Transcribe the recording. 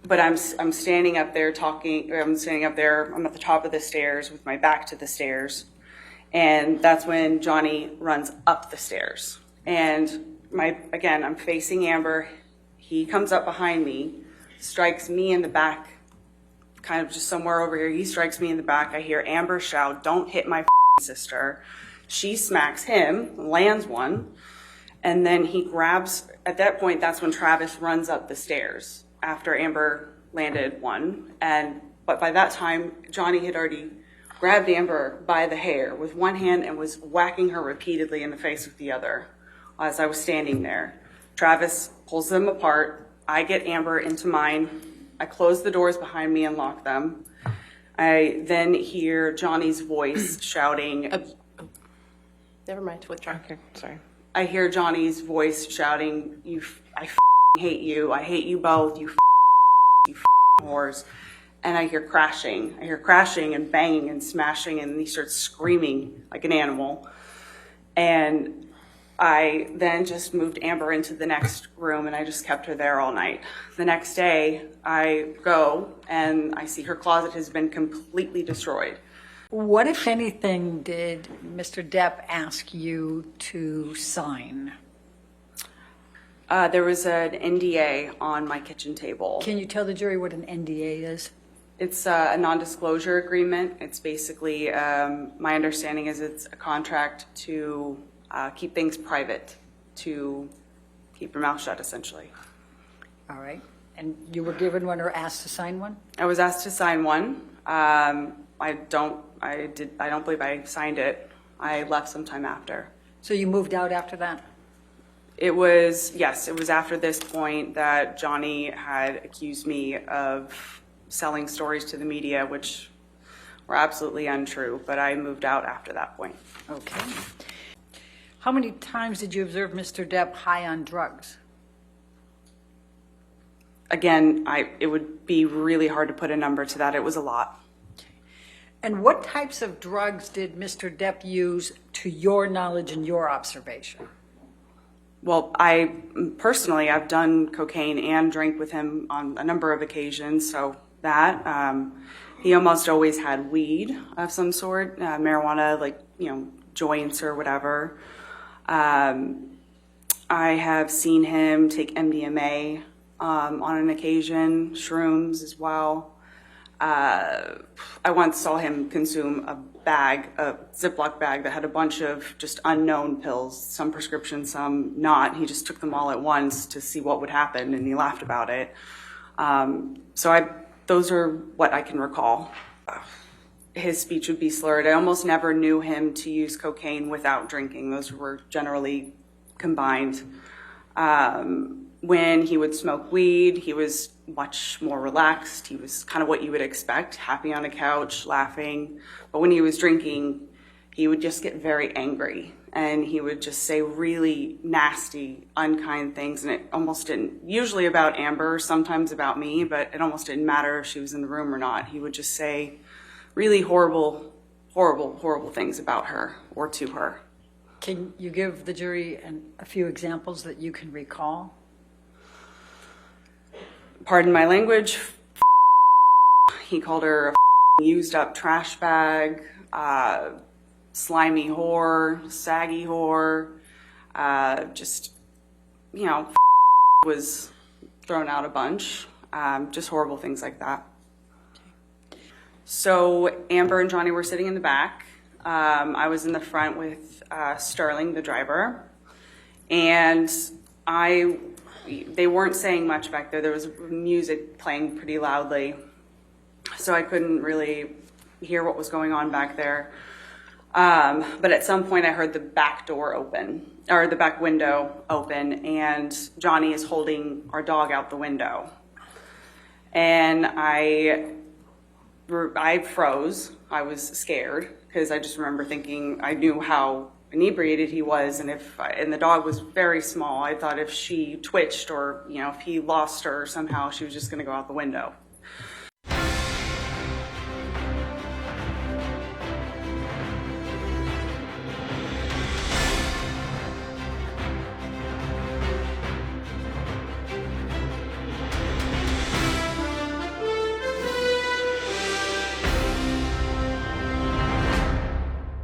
but I'm standing up there talking, I'm standing up there, I'm at the top of the stairs with my back to the stairs. And that's when Johnny runs up the stairs. And again, I'm facing Amber. He comes up behind me, strikes me in the back, kind of just somewhere over here. He strikes me in the back. I hear Amber shout, "Don't hit my sister." She smacks him, lands one, and then he grabs, at that point, that's when Travis runs up the stairs after Amber landed one. But by that time, Johnny had already grabbed Amber by the hair with one hand and was whacking her repeatedly in the face with the other as I was standing there. Travis pulls them apart. I get Amber into mine. I close the doors behind me and lock them. I then hear Johnny's voice shouting. Never mind, withdraw. Okay, sorry. I hear Johnny's voice shouting, I hate you. I hate you both. You whores. And I hear crashing. I hear crashing and banging and smashing, and he starts screaming like an animal. And I then just moved Amber into the next room, and I just kept her there all night. The next day, I go, and I see her closet has been completely destroyed. What, if anything, did Mr. Depp ask you to sign? There was an NDA on my kitchen table. Can you tell the jury what an NDA is? It's a non-disclosure agreement. It's basically, my understanding is it's a contract to keep things private, to keep your mouth shut, essentially. All right. And you were given one or asked to sign one? I was asked to sign one. I don't believe I signed it. I left sometime after. So you moved out after that? Yes, it was after this point that Johnny had accused me of selling stories to the media, which were absolutely untrue, but I moved out after that point. Okay. How many times did you observe Mr. Depp high on drugs? Again, it would be really hard to put a number to that. It was a lot. Okay. And what types of drugs did Mr. Depp use, to your knowledge and your observation? Well, personally, I've done cocaine and drank with him on a number of occasions, so that. He almost always had weed of some sort, marijuana, like, joints or whatever. I have seen him take MDMA on an occasion, shrooms as well. I once saw him consume a Ziploc bag that had a bunch of just unknown pills, some prescription, some not. He just took them all at once to see what would happen, and he laughed about it. Those are what I can recall. His speech would be slurred. I almost never knew him to use cocaine without drinking. Those were generally combined. When he would smoke weed, he was much more relaxed. He was kind of what you would expect, happy on a couch, laughing. But when he was drinking, he would just get very angry, and he would just say really nasty, unkind things, and it almost didn't, usually about Amber, sometimes about me, but it almost didn't matter if she was in the room or not. He would just say really horrible, horrible, horrible things about her or to her. Can you give the jury a few examples that you can recall? Pardon my language. He called her a used up trash bag, slimy whore, saggy whore, was thrown out a bunch, just horrible things like that. So Amber and Johnny were sitting in the back. I was in the front with Sterling, the driver, and they weren't saying much back there. There was music playing pretty loudly, so I couldn't really hear what was going on back there. But at some point I heard the back door open, or the back window open, and Johnny is holding our dog out the window. And I froze. I was scared because I just remember thinking, I knew how inebriated he was, and the dog was very small. I thought if she twitched or if he lost her somehow, she was just going to go out the window.